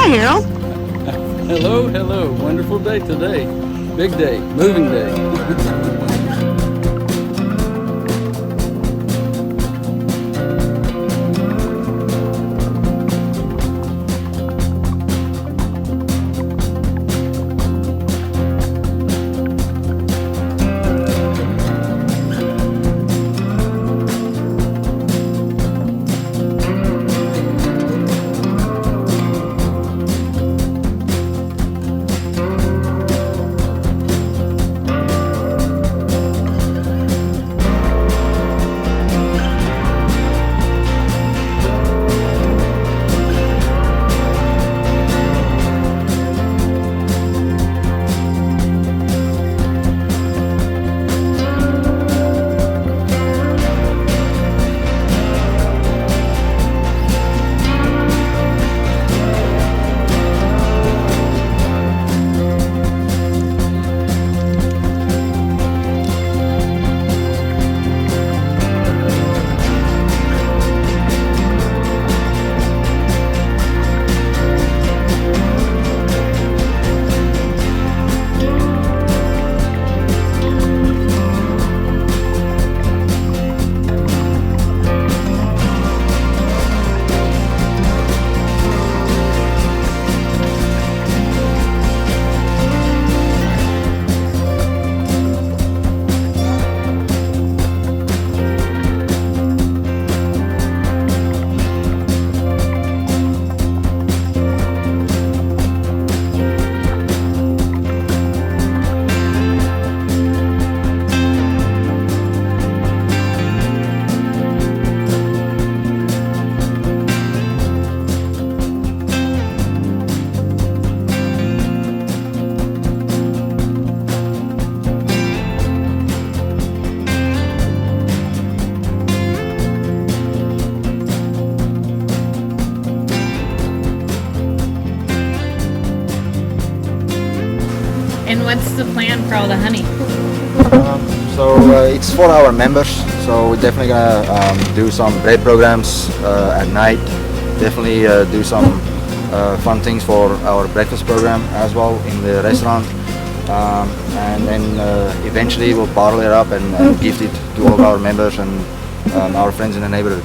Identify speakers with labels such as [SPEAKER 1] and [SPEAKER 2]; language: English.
[SPEAKER 1] Hi, Harold.
[SPEAKER 2] Hello, hello. Wonderful day today. Big day, moving day.
[SPEAKER 3] And what's the plan for all the honey?
[SPEAKER 4] It's for our members, so we're definitely gonna do some bread programs at night. Definitely do some fun things for our breakfast program as well in the restaurant. And then eventually we'll bottle it up and gift it to all of our members and our friends in the neighborhood.